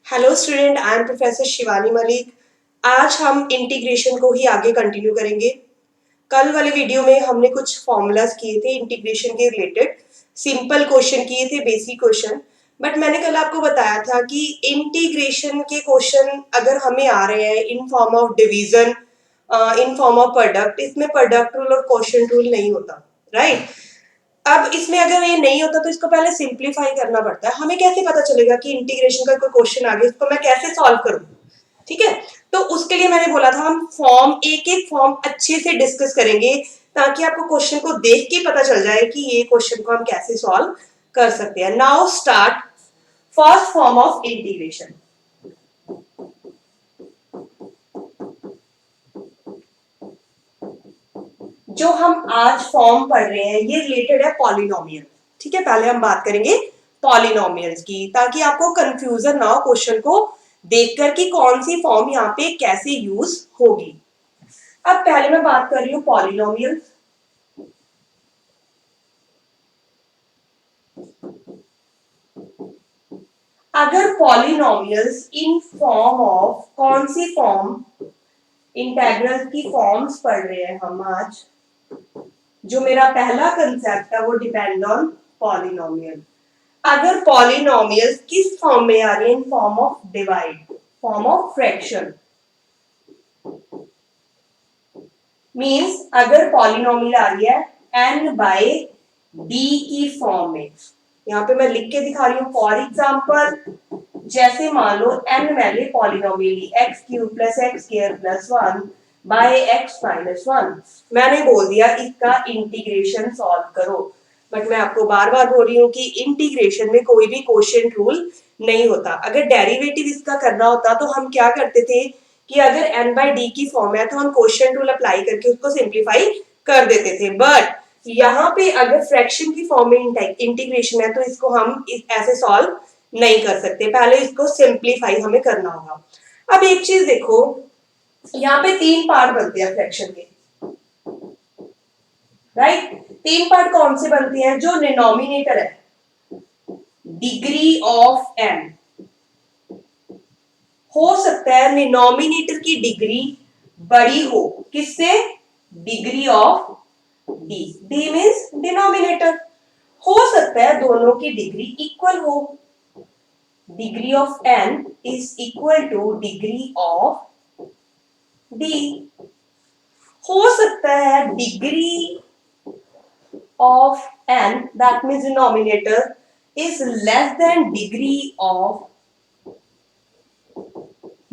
Hello student, I am professor Shivani Malik. आज हम integration को ही आगे कंटिन्यू करेंगे। कल वाले वीडियो में हमने कुछ फॉर्मूलाज किए थे इंटीग्रेशन के रिलेटेड, सिंपल क्वेश्चन किए थे, बेसिक क्वेश्चन। बट मैंने कल आपको बताया था कि इंटीग्रेशन के क्वेश्चन अगर हमें आ रहे हैं इन form of division, in form of product, इसमें प्रोडक्ट रूल और क्वोशिएंट रूल नहीं होता, राइट? अब इसमें अगर ये नहीं होता तो इसको पहले सिंप्लीफाई करना पड़ता है। हमें कैसे पता चलेगा कि इंटीग्रेशन का कोई क्वेश्चन आ गया, इसको मैं कैसे सॉल्व करूं? ठीक है, तो उसके लिए मैंने बोला था हम फॉर्म एक एक फॉर्म अच्छे से डिस्कस करेंगे ताकि आपको क्वेश्चन को देख के पता चल जाए कि ये क्वेश्चन को हम कैसे सॉल्व कर सकते हैं। Now start first form of integration. जो हम आज फॉर्म पढ़ रहे हैं ये रिलेटेड है पॉलिनोमियल। ठीक है, पहले हम बात करेंगे पॉलिनोमियल्स की ताकि आपको कंफ्यूजन ना हो क्वेश्चन को देखकर कि कौन सी फॉर्म यहाँ पे कैसे यूज होगी। अब पहले मैं बात कर रही हूँ पॉलिनोमियल। अगर पॉलिनोमियल्स इन फॉर्म ऑफ, कौन सी फॉर्म, इंटेग्रल की फॉर्म्स पढ़ रहे हैं हम आज। जो मेरा पहला कंसेप्ट है वो डिपेंड ऑन पॉलिनोमियल। अगर पॉलिनोमियल्स किस फॉर्म में आ रही है, इन form of divide, form of fraction, means अगर पॉलिनोमियल आ रही है n बाय d की फॉर्म में, यहाँ पे मैं लिख के दिखा रही हूँ। फॉर एग्जाम्पल, जैसे मान लो n value polynomial x cube plus x square plus 1 by x minus 1, मैंने बोल दिया इसका इंटीग्रेशन सॉल्व करो। बट मैं आपको बार बार बोल रही हूँ कि इंटीग्रेशन में कोई भी क्वोशिएंट रूल नहीं होता। अगर डेरिवेटिव इसका करना होता तो हम क्या करते थे कि अगर n बाई डी की फॉर्म है तो हम क्वोशिएंट रूल अप्लाई करके उसको सिंप्लीफाई कर देते थे। बट यहाँ पे अगर फ्रैक्शन की फॉर्म में इंटीग्रेशन है तो इसको हम ऐसे सॉल्व नहीं कर सकते, पहले इसको सिंप्लीफाई हमें करना होगा। अब एक चीज देखो, यहाँ पे तीन पार्ट बनते हैं फ्रैक्शन के, राइट? तीन पार्ट कौन से बनते हैं? जो डिनोमिनेटर है, डिग्री ऑफ n, हो सकता है डिनोमिनेटर की डिग्री बड़ी हो, किससे? Degree of d, d means denominator. हो सकता है दोनों की डिग्री इक्वल हो, degree of n is equal two degree of d। हो सकता है degree of n, that means denominator, is less than degree of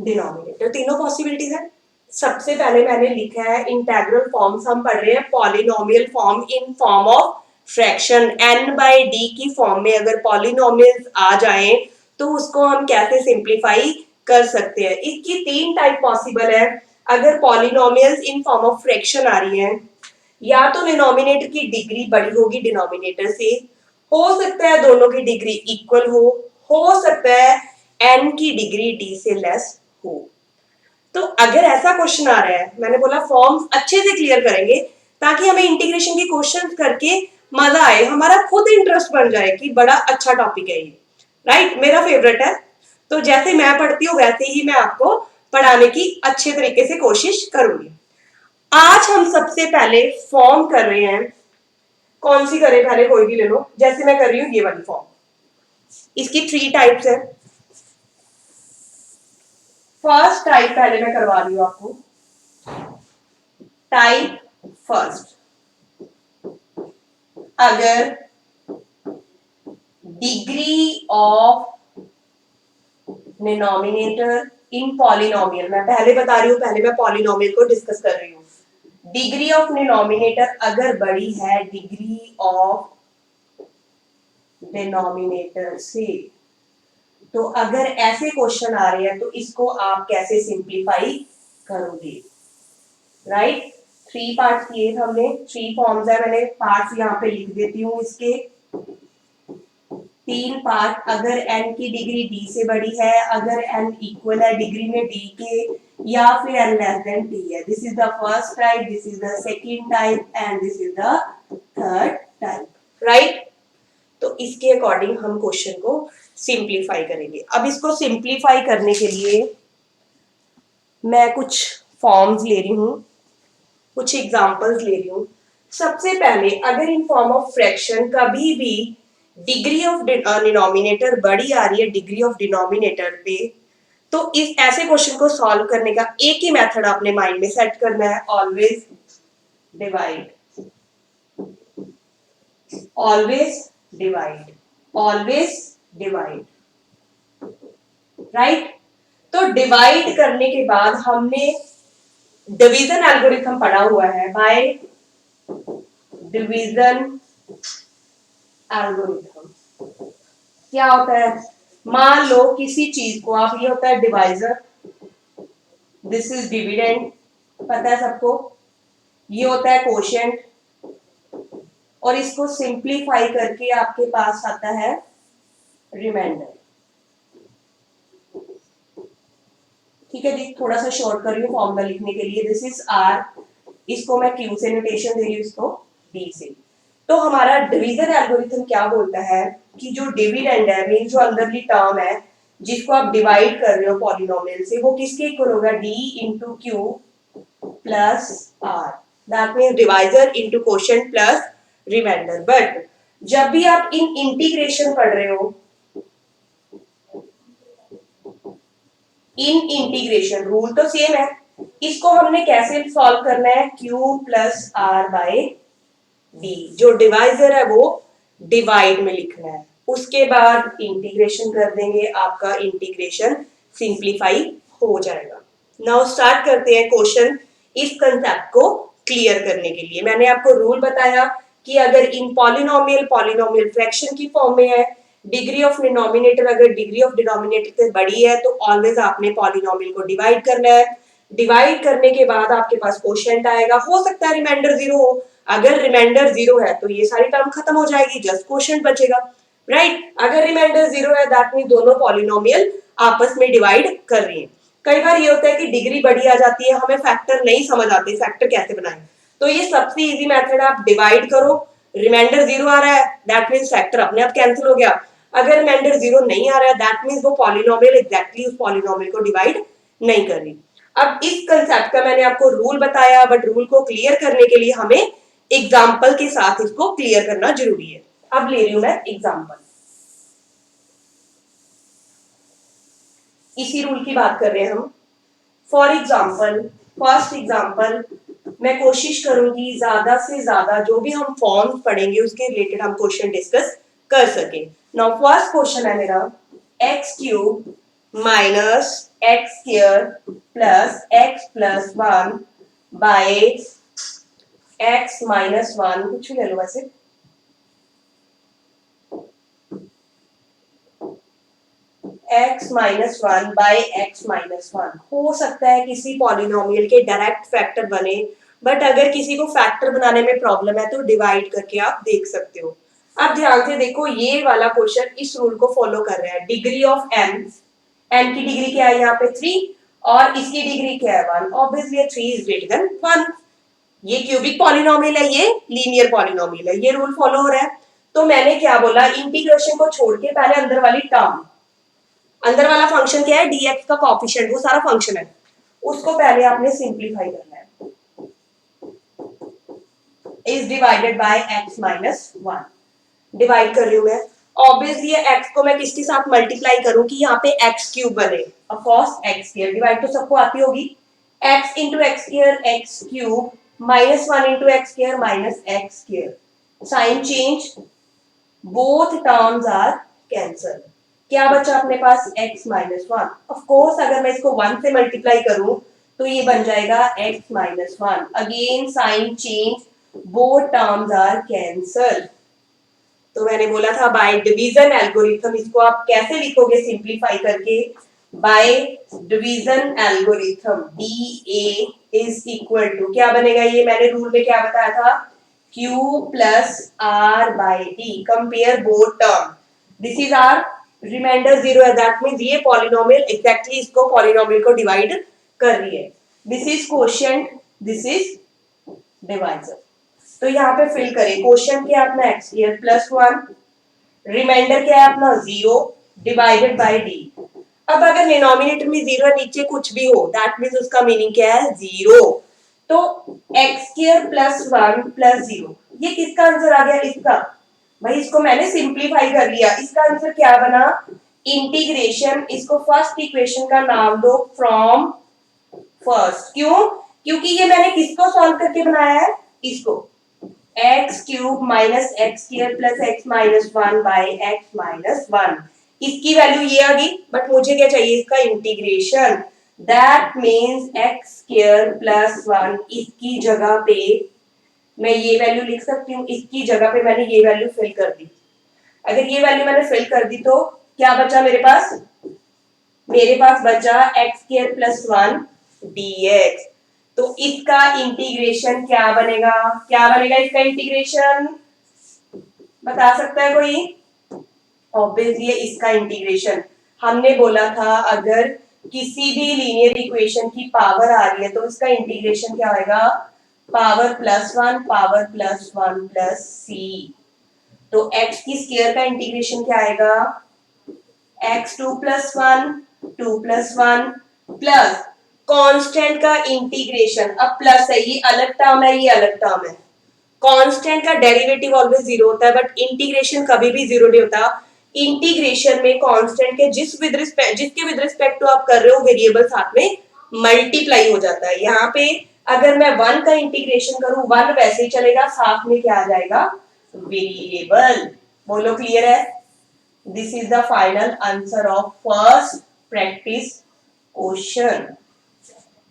denominator। तीनों पॉसिबिलिटीज है। सबसे पहले मैंने लिखा है इंटेग्रल फॉर्म्स हम पढ़ रहे हैं, polynomial form in form of fraction. n by d की फॉर्म में अगर पॉलिनोमियल्स आ जाएं तो उसको हम कैसे सिंप्लीफाई कर सकते हैं। इसकी तीन टाइप पॉसिबल है। अगर polynomials in form of fraction आ रही है, या तो डिनोमिनेटर की डिग्री बड़ी होगी डिनोमिनेटर से, हो सकता है दोनों की डिग्री इक्वल हो सकता है n की डिग्री d से लेस हो। तो अगर ऐसा क्वेश्चन आ रहा है, मैंने बोला फॉर्म्स अच्छे से क्लियर करेंगे ताकि हमें इंटीग्रेशन की क्वेश्चन करके मजा आए, हमारा खुद इंटरेस्ट बन जाए कि बड़ा अच्छा टॉपिक है ये, राइट? मेरा फेवरेट है। तो जैसे मैं पढ़ती हूँ वैसे ही मैं आपको पढ़ाने की अच्छे तरीके से कोशिश करूंगी। आज हम सबसे पहले फॉर्म कर रहे हैं, कौन सी करें? पहले कोई भी ले लो, जैसे मैं कर रही हूँ ये वाली फॉर्म। इसकी थ्री टाइप्स है। फर्स्ट टाइप पहले मैं करवा रही हूँ आपको, टाइप फर्स्ट। अगर degree of denominator in polynomial, मैं पहले बता रही हूँ, पहले मैं पॉलिनोमियल को डिस्कस कर रही हूँ। डिग्री ऑफ डिनोमिनेटर अगर बड़ी है डिग्री ऑफ डिनोमिनेटर से, तो अगर ऐसे क्वेश्चन आ रहे हैं तो इसको आप कैसे सिंप्लीफाई करोगे, राइट? थ्री पार्ट्स किए हमने, थ्री फॉर्म्स है, मैंने पार्ट्स यहाँ पे लिख देती हूँ इसके। तीन पार्ट, अगर n की डिग्री d से बड़ी है, अगर n इक्वल है डिग्री में d के, या फिर n लेस देन t है। This is the first type, this is the second type and this is the third type, right? तो इसके अकॉर्डिंग हम क्वेश्चन को सिंप्लीफाई करेंगे। अब इसको सिंप्लीफाई करने के लिए मैं कुछ फॉर्म्स ले रही हूँ, कुछ एग्जांपल्स ले रही हूँ। सबसे पहले अगर इन फॉर्म ऑफ फ्रैक्शन कभी भी डिग्री ऑफ डिनोमिनेटर बड़ी आ रही है डिग्री ऑफ डिनोमिनेटर पे, तो इस ऐसे क्वेश्चन को सॉल्व करने का एक ही मेथड आपने माइंड में सेट करना है, always divide, always divide, always divide, right. तो डिवाइड करने के बाद हमने डिवीजन एल्गोरिथम पढ़ा हुआ है, बाय डिवीजन एल्गोरिथम क्या होता है, मान लो किसी चीज को आप, ये होता है डिवाइजर, दिस इज डिविडेंड, पता है सबको, ये होता है कोशेंट, और इसको सिंप्लीफाई करके आपके पास आता है रिमाइंडर। ठीक है जी, थोड़ा सा शॉर्ट कर रही हूँ फॉर्मूला लिखने के लिए, दिस इज आर, इसको मैं क्यू से नोटेशन दे रही हूँ, इसको डी से। तो हमारा डिवीजन एल्गोरिथम क्या बोलता है कि जो डिविडेंड है, मीन जो अंदरली टर्म है जिसको आप डिवाइड कर रहे हो पॉलिनोमियल से, वो किसके इक्वल होगा, D into Q plus R, that means divisor into quotient plus remainder. But जब भी आप इन इंटीग्रेशन पढ़ रहे हो, इन इंटीग्रेशन रूल तो सेम है, इसको हमने कैसे सॉल्व करना है, q plus R by D, जो डिवाइजर है वो डिवाइड में लिखना है, उसके बाद इंटीग्रेशन कर देंगे, आपका इंटीग्रेशन सिंप्लीफाई हो जाएगा। नाउ स्टार्ट करते हैं क्वेश्चन, इस कंसेप्ट को क्लियर करने के लिए मैंने आपको रूल बताया कि अगर इन पॉलिनोमियल फ्रैक्शन की फॉर्म में है, डिग्री ऑफ डिनोमिनेटर अगर डिग्री ऑफ डिनोमिनेटर से बड़ी है तो ऑलवेज आपने पॉलिनोमियल को डिवाइड करना है। डिवाइड करने के बाद आपके पास कोशेंट आएगा, हो सकता है रिमाइंडर 0 हो, अगर रिमाइंडर 0 है तो ये सारी टर्म खत्म हो जाएगी, जस्ट कोशेंट बचेगा, राइट। अगर रिमाइंडर 0 है दैट मीन दोनों पॉलिनोमियल आपस में डिवाइड कर रही है। कई बार ये होता है कि डिग्री बड़ी आ जाती है, हमें फैक्टर नहीं समझ आते, फैक्टर कैसे बनाएं, तो ये सबसे इजी मेथड है, आप डिवाइड करो, रिमाइंडर 0 आ रहा है दैट मींस फैक्टर अपने आप कैंसिल हो गया, अगर रिमाइंडर 0 नहीं आ रहा है दैट मींस वो पॉलिनोमियल एग्जैक्टली उस पॉलिनोमियल को डिवाइड नहीं कर रही। अब इस कंसेप्ट का मैंने आपको रूल बताया, बट रूल को क्लियर करने के लिए हमें एग्जाम्पल के साथ इसको क्लियर करना जरूरी है। अब ले रही हूं मैं एग्जाम्पल, इसी रूल की बात कर रहे हैं हम। फॉर एग्जाम्पल, फर्स्ट एग्जाम्पल, मैं कोशिश करूंगी ज्यादा से ज्यादा जो भी हम फॉर्म पढ़ेंगे उसके रिलेटेड हम क्वेश्चन डिस्कस कर सके। नाउ फर्स्ट क्वेश्चन है मेरा, x cube minus x square plus x plus 1 by x minus 1, कुछ भी ले लो वैसे, x minus 1 by x minus 1, हो सकता है किसी पॉलिनोमियल के डायरेक्ट फैक्टर बने, बट अगर किसी को फैक्टर बनाने में प्रॉब्लम है तो डिवाइड करके आप देख सकते हो। अब ध्यान से देखो, ये वाला क्वेश्चन इस रूल को फॉलो कर रहा है, डिग्री ऑफ m, m की डिग्री क्या है यहाँ पे 3 और इसकी डिग्री क्या है 1, ऑब्वियसली 3 इज ग्रेटर देन 1, ये क्यूबिक पॉलिनोमियल है, ये लीनियर पॉलिनोमियल है, ये रूल फॉलो हो रहा है। तो मैंने क्या बोला, इंटीग्रेशन को छोड़ के पहले अंदर वाली टर्म, अंदर वाला फंक्शन क्या है, dx का कोएफिशिएंट, वो सारा फंक्शन है, उसको पहले आपने सिंप्लीफाई करना है, is divided by x minus 1, divide कर रही हूं मैं, ऑब्वियसली x को मैं किसके साथ मल्टीप्लाई करूं कि यहाँ पे x क्यूब बने, of course x square, divide तो सबको आती होगी, x into x square x cube minus 1 into x square minus x square, sign change, both terms are cancel, क्या बचा अपने पास x माइनस 1, ऑफ कोर्स अगर मैं इसको 1 से मल्टीप्लाई करूं तो ये बन जाएगा x minus 1, again sign change, both terms are cancel. तो मैंने बोला था बाय डिवीजन एल्गोरिथम, इसको आप कैसे लिखोगे सिंप्लीफाई करके, by division algorithm DA is equal to क्या बनेगा, ये मैंने रूल में क्या बताया था, Q plus R by D, compare both term, this is R remainder 0 है, दैट मींस ये पॉलिनोमियल एग्जैक्टली इसको पॉलिनोमियल को डिवाइड कर रही है, this is quotient, this is divisor. तो यहाँ पे फिल करें, कोशेंट क्या है अपना x स्क्वायर प्लस 1, रिमाइंडर क्या है अपना 0, डिवाइडेड बाय डी। अब अगर डिनोमिनेटर में जीरो नीचे कुछ भी हो दैट मीन्स उसका मीनिंग क्या है, जीरो। तो x square plus one plus zero, ये किसका आंसर आ गया, इसका। भाई इसको मैंने सिंप्लीफाई कर लिया, इसका आंसर क्या बना, इंटीग्रेशन। इसको फर्स्ट इक्वेशन का नाम दो फ्रॉम फर्स्ट। क्यों, क्योंकि ये मैंने किसको सॉल्व करके बनाया है, इसको। X cube minus x square plus x minus one by x minus one, इसकी वैल्यू ये आ गई। बट मुझे क्या चाहिए, इसका integration. That means x square plus one, इसकी जगह पे मैं ये वैल्यू लिख सकती हूँ, इसकी जगह पे मैंने ये वैल्यू फिल कर दी। अगर ये वैल्यू मैंने फिल कर दी तो क्या बचा मेरे पास, मेरे पास बचा x square plus one dx। तो इसका इंटीग्रेशन क्या बनेगा, क्या बनेगा इसका इंटीग्रेशन, बता सकता है कोई। ऑब्वियसली इसका इंटीग्रेशन, हमने बोला था अगर किसी भी लीनियर इक्वेशन की पावर आ रही है तो इसका इंटीग्रेशन क्या होगा, पावर प्लस वन प्लस सी। तो x की स्क्वायर का इंटीग्रेशन क्या आएगा, x two plus one plus constant का इंटीग्रेशन। अब प्लस है, ये अलग टर्म है, ये अलग टर्म है। कांस्टेंट का डेरिवेटिव ऑलवेज जीरो होता है बट इंटीग्रेशन कभी भी जीरो नहीं होता। इंटीग्रेशन में कांस्टेंट के जिसके विद रिस्पेक्ट टू आप कर रहे हो वेरिएबल साथ में मल्टीप्लाई हो जाता है। यहाँ पे अगर मैं वन का इंटीग्रेशन करूं, वन वैसे ही चलेगा, साथ में क्या आ जाएगा, वेरिएबल। बोलो क्लियर है। This is the final answer of first practice question.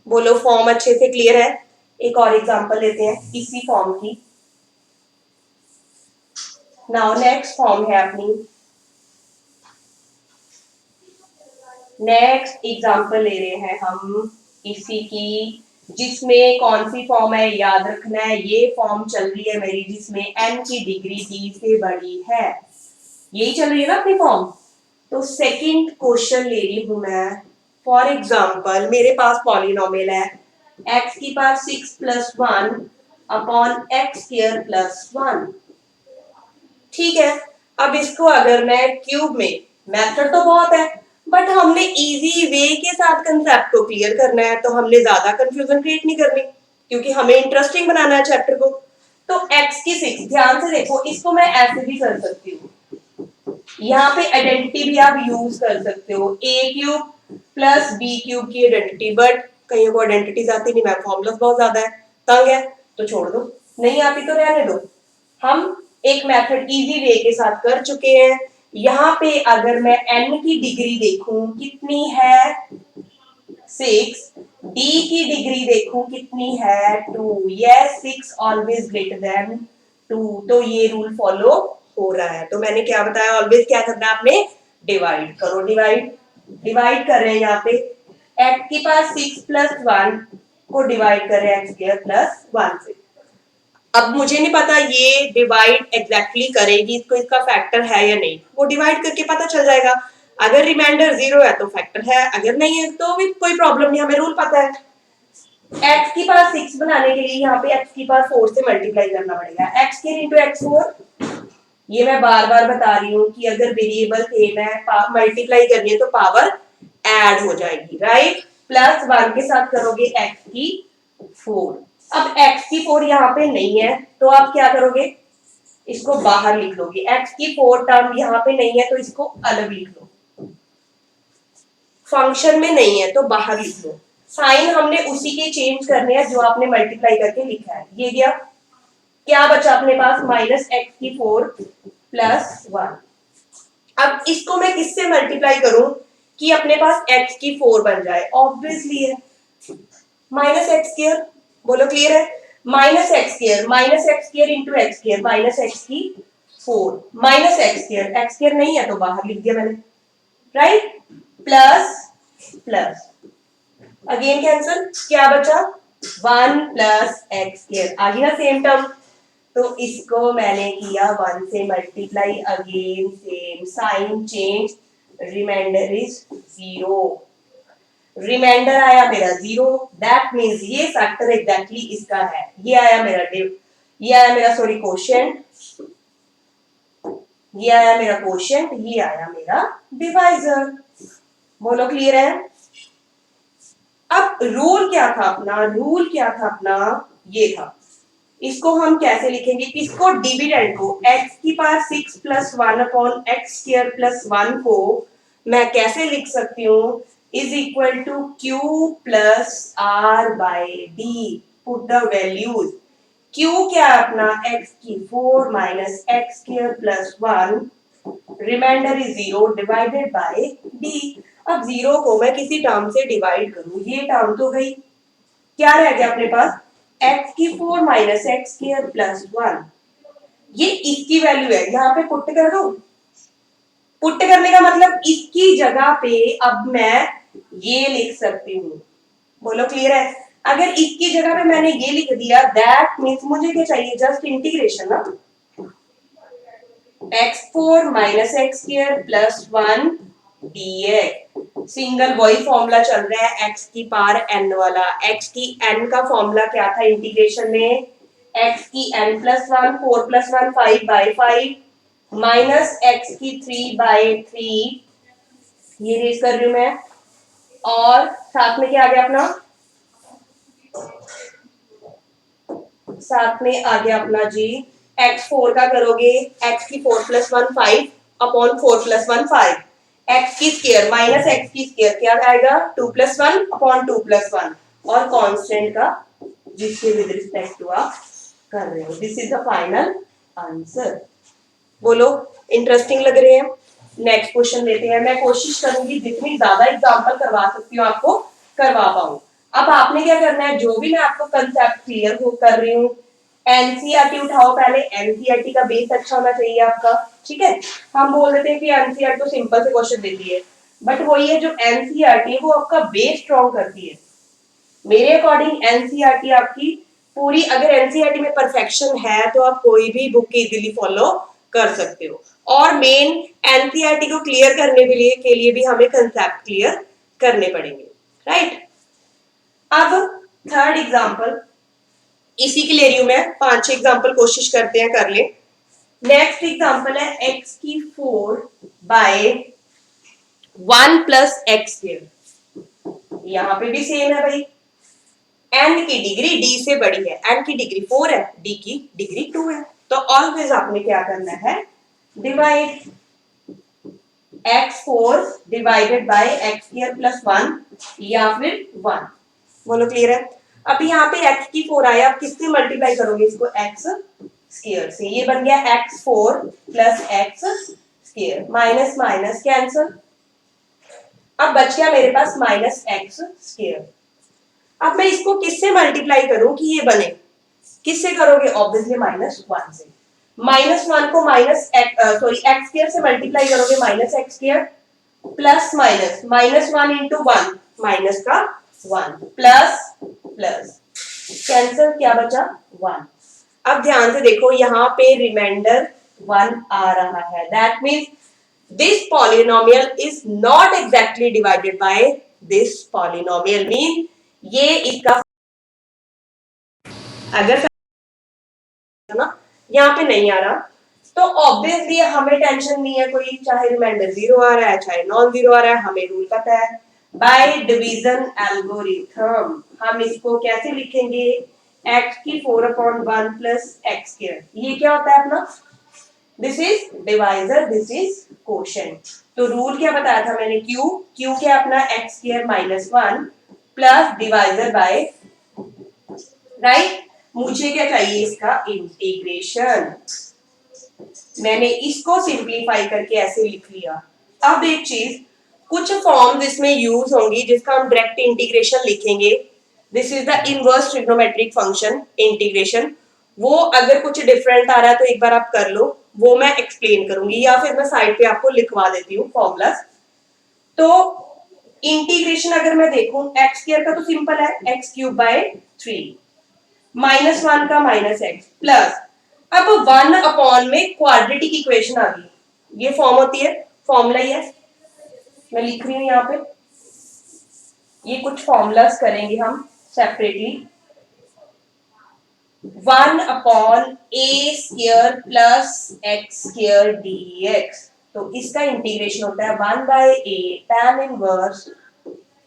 बोलो फॉर्म अच्छे से क्लियर है। एक और एग्जांपल लेते हैं इसी फॉर्म की। नाउ नेक्स्ट फॉर्म है अपनी, नेक्स्ट एग्जांपल ले रहे हैं हम इसी की, जिसमें कौन सी फॉर्म है याद रखना है, ये फॉर्म चल रही है मेरी जिसमें n की डिग्री d से बड़ी है, यही चल रही है ना अपनी फॉर्म। तो सेकंड क्वेश्चन ले रही हूं मैं। फॉर एग्जांपल मेरे पास पॉलिनोमियल है x की power 6 plus one upon x square plus one. ठीक है, अब इसको अगर मैं क्यूब में, मेथड तो बहुत है बट हमने इजी वे के साथ कंसेप्ट को क्लियर करना है, तो हमने ज्यादा कंफ्यूजन क्रिएट नहीं करनी क्योंकि हमें इंटरेस्टिंग बनाना है चैप्टर को। तो x की 6, ध्यान से देखो, इसको मैं ऐसे भी कर सकती हूँ, यहाँ पे आइडेंटिटी भी आप यूज कर सकते हो, a cube plus B cube की आइडेंटिटी। बट कहीं को आइडेंटिटीज आती नहीं, मैम फॉर्मूलास बहुत ज्यादा है, तंग है, तो छोड़ दो, नहीं आती तो रहने दो। हम एक मेथड इजी वे के साथ कर चुके हैं। यहाँ पे अगर मैं n की डिग्री देखूं कितनी है 6, d की डिग्री देखूं कितनी है 2, यस 6 ऑलवेज ग्रेटर देन 2, तो ये रूल फॉलो हो रहा है। तो मैंने क्या बताया, ऑलवेज क्या करना है आपने, डिवाइड करो, डिवाइड कर रहे हैं यहाँ पे x की पावर 6 प्लस 1 को डिवाइड कर रहे हैं x स्क्वायर प्लस 1 से। अब मुझे नहीं पता ये डिवाइड एग्जैक्टली करेगी इसको, इसका फैक्टर है या नहीं, वो डिवाइड करके पता चल जाएगा। अगर रिमाइंडर जीरो है तो फैक्टर है, अगर नहीं है तो भी कोई प्रॉब्लम नहीं, हमें रूल पता है। x की पावर 6 बनाने के लिए यहाँ पे x की पावर 4 से मल्टीप्लाई करना पड़ेगा, x स्क्वायर इंटू x4। ये मैं बार बार बता रही हूँ कि अगर वेरिएबल सेम है मल्टीप्लाई करनी है तो पावर ऐड हो जाएगी, राइट। प्लस 1 के साथ करोगे x की 4। अब x की 4 यहाँ पे नहीं है तो आप क्या करोगे, इसको बाहर लिख लोगे, x की 4 टर्म यहाँ पे नहीं है तो इसको अलग लिख लो, फंक्शन में नहीं है तो बाहर लिख लो। साइन हमने उसी के चेंज करने हैं जो आपने मल्टीप्लाई करके लिखा है। ये गया, क्या बचा अपने पास, माइनस एक्स की 4 प्लस 1। अब इसको मैं किससे मल्टीप्लाई करूं कि अपने पास x की 4 बन जाए, ऑब्वियसली है माइनस एक्स स्क्वायर। बोलो क्लियर है, minus x square into x square, minus x की 4 माइनस एक्स स्क्वायर नहीं है तो बाहर लिख दिया मैंने, right. Plus plus again cancel, क्या बचा 1 प्लस एक्स स्क्वायर, आ गया सेम टर्म। तो इसको मैंने किया 1 से multiply, again same sign change, remainder is 0, remainder आया मेरा 0, दैट मींस ये फैक्टर एग्जैक्टली इसका है, ये आया मेरा सॉरी क्वोशिएंट, ये आया मेरा कोशेंट, ये आया मेरा डिवाइजर। बोलो क्लियर है? अब रूल क्या था अपना? रूल क्या था अपना? ये था। इसको हम कैसे लिखेंगे? इसको डिविडेंड को x की power 6 plus 1 upon x square plus 1 को मैं कैसे लिख सकती हूँ? Is equal to q plus R by D. Put the values. q क्या है अपना? x की 4 minus x square plus 1, remainder is 0 divided by d। अब 0 को मैं किसी टर्म से डिवाइड करूं, ये टर्म तो गई, क्या रह गया अपने पास? x की 4 माइनस एक्स स्क्र प्लस 1, ये इसकी वैल्यू है, यहाँ पे पुट कर दो। पुट करने का मतलब इसकी जगह पे अब मैं ये लिख सकती हूँ। बोलो क्लियर है? अगर इसकी जगह पे मैंने ये लिख दिया, दैट मीन्स मुझे क्या चाहिए? जस्ट इंटीग्रेशन ना। x4 minus x square plus 1 dx। Single वही फॉर्मूला चल रहा है x की पावर n वाला। x की n का फॉर्मूला क्या था इंटीग्रेशन में? x की n plus 1, 4 plus 1 5 by 5 minus x की 3 बाई 3, ये रेज कर रही हूं मैं। और साथ में क्या आ गया अपना? साथ में आ गया अपना जी x4 का करोगे, x की 4 प्लस 1 5 अपॉन 4 प्लस 1 5, x की स्क्वायर माइनस x की स्क्वायर क्या आएगा? 2 प्लस 1 अपॉन 2 प्लस 1, और कांस्टेंट का जिसके विद रिस्पेक्ट टू आप कर रहे हो। This is the final answer. बोलो इंटरेस्टिंग लग रहे हैं? नेक्स्ट क्वेश्चन लेते हैं। मैं कोशिश करूंगी जितनी ज्यादा एग्जांपल करवा सकती हूँ आपको करवा पाऊं। अब आपने क्या करना है? जो भी मैं आपको कंसेप्ट क्लियर हो कर रही हूँ, एनसीईआरटी उठाओ पहले। एनसीईआरटी का बेस अच्छा होना चाहिए आपका, ठीक है? हम बोल देते हैं कि एनसीईआरटी तो सिंपल से क्वेश्चन देती है, बट वही है, जो एनसीईआरटी है वो आपका बेस स्ट्रॉन्ग करती है। मेरे अकॉर्डिंग एनसीईआरटी आपकी पूरी, अगर एनसीईआरटी में परफेक्शन है तो आप कोई भी बुक इजीली फॉलो कर सकते हो। और मेन एनसीईआरटी को क्लियर करने के लिए भी हमें कंसेप्ट क्लियर करने पड़ेंगे, राइट? अब थर्ड एग्जांपल इसी के ले रही हूं मैं, 5-6 एग्जांपल कोशिश करते हैं कर ले। नेक्स्ट एग्जांपल है x की 4 बाय 1 प्लस एक्स स्क्वायर। यहां पे भी सेम है भाई, n की डिग्री d से बड़ी है, n की डिग्री 4 है, d की डिग्री 2 है, तो ऑलवेज आपने क्या करना है? Divide x4 divided by x square plus 1 या फिर 1। बोलो क्लियर है? अब यहाँ पे x की 4 आया, आप किससे मल्टीप्लाई करोगे इसको? x स्क्वायर से। ये बन गया x4 plus x square, minus minus cancel. अब बच गया मेरे पास माइनस एक्स स्क्वायर। अब मैं इसको किससे मल्टीप्लाई करूं कि ये बने? किससे करोगे? ऑब्वियसली माइनस 1 से। माइनस 1 को माइनस सॉरी एक्स स्क्वायर से मल्टीप्लाई करोगे, minus x square plus minus, minus 1 into 1 minus का 1 प्लस प्लस कैंसल, क्या बचा? 1। अब ध्यान से देखो, यहाँ पे रिमाइंडर 1 आ रहा है, that means this polynomial is not exactly divided by this polynomial, mean ये इसका अगर ना यहाँ पे नहीं आ रहा तो ऑब्वियसली हमें टेंशन नहीं है कोई, चाहे रिमाइंडर 0 आ रहा है चाहे नॉन 0 आ रहा है, हमें रूल पता है। बाय डिवीजन एल्गोरिथम हम इसको कैसे लिखेंगे? x की 4 अपॉन 1 प्लस एक्स स्क्वायर, ये क्या होता है अपना? This is divisor, this is quotient. तो रूल क्या बताया था मैंने? q क्या अपना? X square minus 1 plus divisor by, right? मुझे क्या चाहिए? इसका इंटीग्रेशन। मैंने इसको सिंप्लीफाई करके ऐसे लिख लिया। अब एक चीज, कुछ फॉर्म्स इसमें यूज होंगी जिसका हम डायरेक्ट इंटीग्रेशन लिखेंगे। This is the inverse trigonometric function integration. वो अगर कुछ डिफरेंट आ रहा है तो एक बार आप कर लो, वो मैं एक्सप्लेन करूंगी, या फिर मैं साइड पे आपको लिखवा देती हूँ फॉर्मूलाज। तो इंटीग्रेशन अगर मैं देखूं, एक्स स्क्वायर का तो सिंपल है, एक्स क्यूब बाय 3 माइनस 1 का माइनस एक्स प्लस, अब 1 अपॉन में क्वाड्रेटिक इक्वेशन आ गई, ये फॉर्म होती है, फॉर्मूला ही है, मैं लिख रही हूं यहाँ पे। ये कुछ फॉर्मूलाज करेंगे हम separately. 1 upon a square plus x square dx। तो इसका इंटीग्रेशन होता है 1 by a tan inverse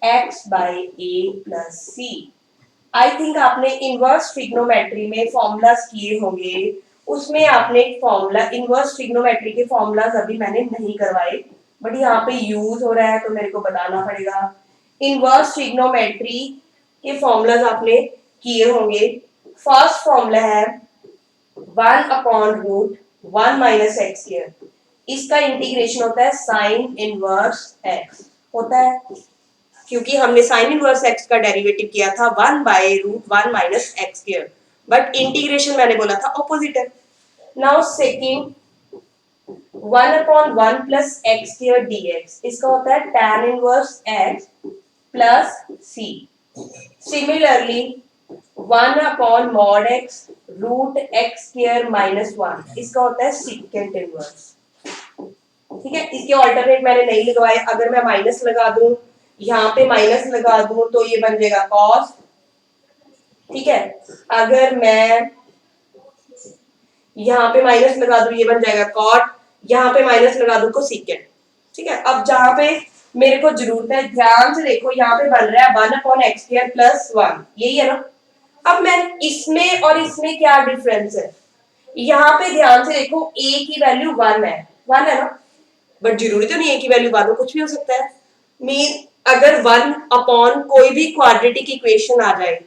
x by a plus c. I think आपने इनवर्स ट्रिग्नोमेट्री में फॉर्मूलाज किए होंगे, उसमें आपने फॉर्मूला इनवर्स ट्रिग्नोमेट्री के फॉर्मूलाज अभी मैंने नहीं करवाए, बट यहाँ पे यूज हो रहा है तो मेरे को बताना पड़ेगा। इनवर्स ट्रिग्नोमेट्री के फॉर्मूलाज आपने किए होंगे। फर्स्ट फॉर्मूला है 1 upon root 1 minus x square, इसका इंटीग्रेशन होता है साइन इनवर्स एक्स होता है, क्योंकि हमने साइन इनवर्स एक्स का डेरिवेटिव किया था 1 by root 1 minus x square, but integration मैंने बोला था ऑपोजिट है। Now second 1 upon 1 plus x square dx, इसका होता है tan inverse x plus c। Similarly 1 upon mod x root x square minus 1, इसका होता है सेकेंड इनवर्स। ठीक है, इसके ऑल्टरनेट मैंने नहीं लगवाए, अगर मैं माइनस लगा दूं, यहाँ पे माइनस लगा दूं तो ये बन जाएगा कॉस। ठीक है, अगर मैं यहाँ पे माइनस लगा दूं ये बन जाएगा कॉट, यहाँ पे माइनस लगा दूं कोसेकेंड। ठीक है, अब जहां पे मेरे को जरूरत है, ध्यान से देखो, यहाँ पे बन रहा है 1 अपॉन एक्स स्क्वायर प्लस 1, यही है ना। अब मैं इसमें और इसमें क्या डिफरेंस है, यहाँ पे ध्यान से देखो a की वैल्यू 1 है, 1 है ना, बट जरूरी तो नहीं है कि वैल्यू 1 हो, कुछ भी हो सकता है। मीन अगर 1 अपॉन कोई भी क्वाड्रेटिक इक्वेशन आ जाए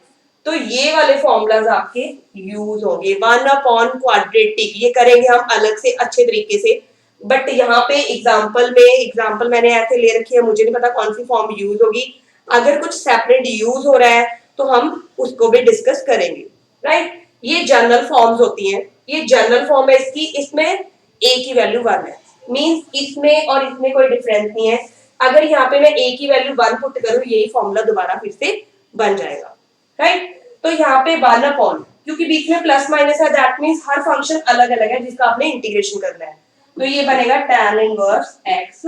तो ये वाले फॉर्मूलाज आपके यूज होंगे। 1 अपॉन क्वाड्रेटिक ये करेंगे हम अलग से अच्छे तरीके से, बट यहाँ पे एग्जांपल मैंने ऐसे ले रखी है, मुझे नहीं पता कौन सी फॉर्म यूज होगी। अगर कुछ सेपरेट यूज हो रहा है तो हम उसको भी डिस्कस करेंगे, राइट। ये जनरल फॉर्म्स होती हैं, ये जनरल फॉर्म है इसकी, इसमें a की वैल्यू 1 है, मींस इसमें और इसमें कोई डिफरेंस नहीं है। अगर यहाँ पे मैं a की वैल्यू 1 पुट करूं, यही फॉर्मूला दोबारा फिर से बन जाएगा, राइट। तो यहाँ पे 1 अपॉन, क्योंकि बीच में प्लस माइनस है, दैट मींस हर फंक्शन अलग अलग है जिसका आपने इंटीग्रेशन करना है, तो ये बनेगा tan inverse x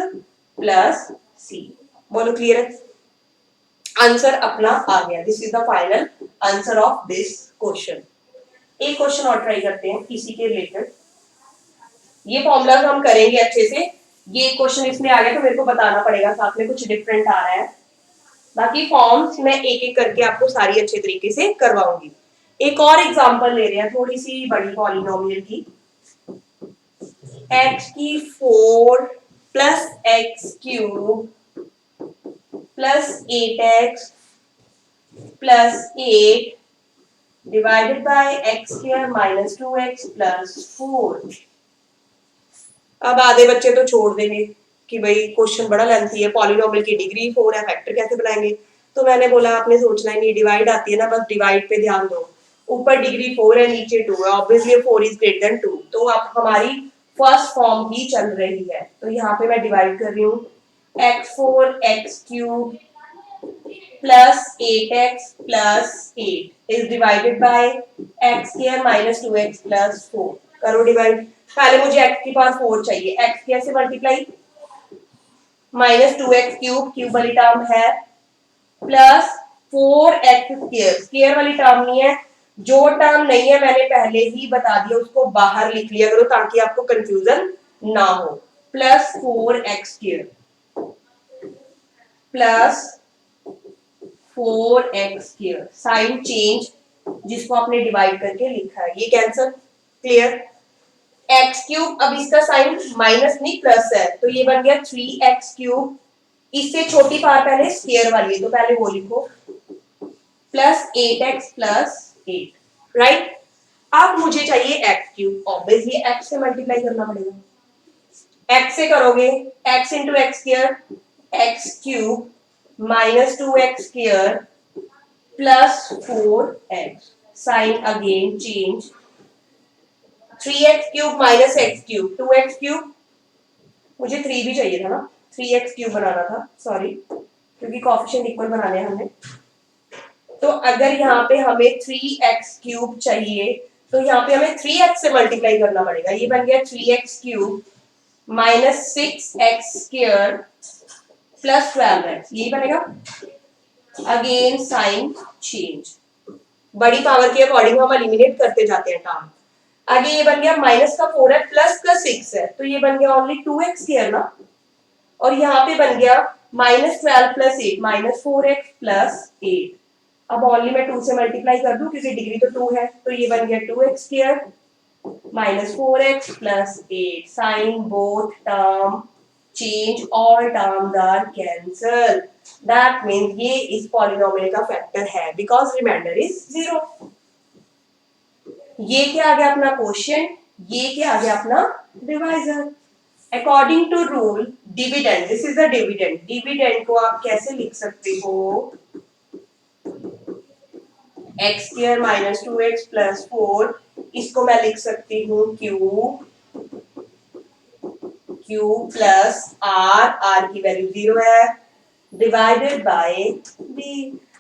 plus c। बोलो क्लियर है, आंसर अपना आ गया। This is the final answer of this question. एक क्वेश्चन और ट्राई करते हैं इसी के रिलेटेड, ये फॉर्मूला हम करेंगे अच्छे से। ये क्वेश्चन इसमें आ गया तो मेरे को बताना पड़ेगा साथ में कुछ डिफरेंट आ रहा है, बाकी फॉर्म्स मैं एक एक करके आपको सारी अच्छे तरीके से करवाऊंगी। एक और एग्जांपल ले रहे हैं, थोड़ी सी बड़ी पॉलिनोमियल की, x की 4 plus x cube plus 8x plus 8 divided by x square minus 2x plus 4। अब आधे बच्चे तो छोड़ देंगे कि भाई क्वेश्चन बड़ा लेंथी है, पॉलिनोमियल की डिग्री 4 है, फैक्टर कैसे बनाएंगे। तो मैंने बोला आपने सोचना ही नहीं, डिवाइड आती है ना, बस डिवाइड पे ध्यान दो। ऊपर डिग्री 4 है, नीचे 2 है, ऑब्वियसली 4 इज ग्रेटर देन 2, तो अब हमारी फर्स्ट फॉर्म ही चल रही है। तो यहाँ पे मैं डिवाइड कर रही हूँ, x4 x cube plus 8x plus 8 is divided by x square minus 2x plus 4। करो डिवाइड, पहले मुझे x की पावर 4 चाहिए, x कैसे multiply, minus 2x cube, cube वाली टर्म है, प्लस 4x स्क्वायर, स्क्वायर वाली टर्म नहीं है, जो टर्म नहीं है मैंने पहले ही बता दिया, उसको बाहर लिख लिया करो ताकि आपको कंफ्यूजन ना हो। Plus 4x square plus 4x square, sign change जिसको आपने डिवाइड करके लिखा है, ये कैंसर, क्लियर। एक्स क्यूब, अब इसका साइन माइनस नहीं प्लस है, तो ये बन गया 3x क्यूब, इससे छोटी पावर पहले स्क्वायर वाली है तो पहले वो लिखो, प्लस 8x प्लस 8, राइट। अब मुझे चाहिए x क्यूब, ऑब्वियसली x से मल्टीप्लाई करना पड़ेगा, x से करोगे x into x square, x cube minus 2x square plus 4x, sign again change, 3x cube minus x cube 2x cube, मुझे 3 भी चाहिए था ना, 3x क्यूब बनाना था, सॉरी, क्योंकि कोएफिशिएंट इक्वल बनाने हैं हमने। तो अगर यहाँ पे हमें 3x क्यूब चाहिए तो यहाँ पे हमें 3x से मल्टीप्लाई करना पड़ेगा, ये बन गया 3x cube minus 6x square plus 12x, यही बनेगा, अगेन साइन चेंज, बड़ी पावर के अकॉर्डिंग हम एलिमिनेट करते जाते हैं टर्म। आगे ये बन गया माइनस का 4 है प्लस का 6 है, तो ये बन गया ओनली 2x स्क्वायर ना, और यहाँ पे बन गया -12 प्लस 8 -4x प्लस 8। अब ओनली मैं 2 से मल्टीप्लाई कर दूं क्योंकि डिग्री तो 2 है, तो ये बन गया 2x square -4x plus 8। Sign both term change, all terms are cancel, that means ये इस पॉलिनोमियल का फैक्टर है बिकॉज रिमाइंडर इज 0। ये क्या आ गया अपना क्वेश्चन, ये क्या आ गया अपना divisor. According to rule dividend, this is the dividend, dividend को आप कैसे लिख सकते हो, x square minus 2x plus 4, इसको मैं लिख सकती हूँ q प्लस r की वैल्यू 0 है, डिवाइडेड बाय b।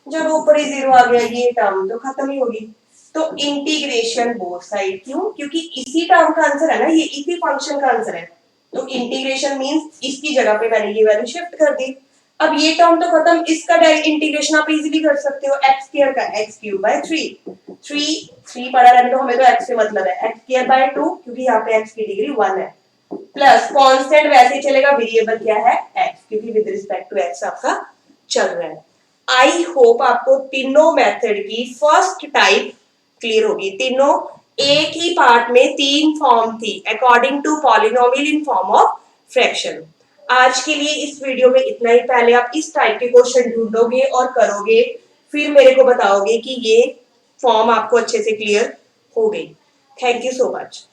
जब ऊपर ही 0 आ गया ये टर्म तो खत्म ही होगी, तो इंटीग्रेशन बोथ साइड। क्यों? क्योंकि इसी टर्म का आंसर है ना, ये इसी फंक्शन का आंसर है, तो इंटीग्रेशन मींस इसकी जगह पे मैंने ये वैल्यू शिफ्ट कर दी। अब ये टर्म तो खत्म, इसका डायरेक्ट इंटीग्रेशन आप इजीली कर सकते हो, x स्क्वायर का x क्यूब बाय 3 पढ़ा रहने तो हमें तो x से मतलब है, x स्क्वायर बाय 2 क्योंकि यहाँ पे x की डिग्री 1 है, प्लस कांस्टेंट वैसे ही चलेगा, वेरिएबल क्या है x, क्योंकि विद रिस्पेक्ट टू x आपका चल रहा है। आई होप आपको तीनों मेथड की फर्स्ट टाइप क्लियर होगी। तीनों एक ही पार्ट में 3 फॉर्म थी according to polynomial in form of fraction. आज के लिए इस वीडियो में इतना ही। पहले आप इस टाइप के क्वेश्चन ढूंढोगे और करोगे, फिर मेरे को बताओगे कि ये फॉर्म आपको अच्छे से क्लियर हो गई। Thank you so much.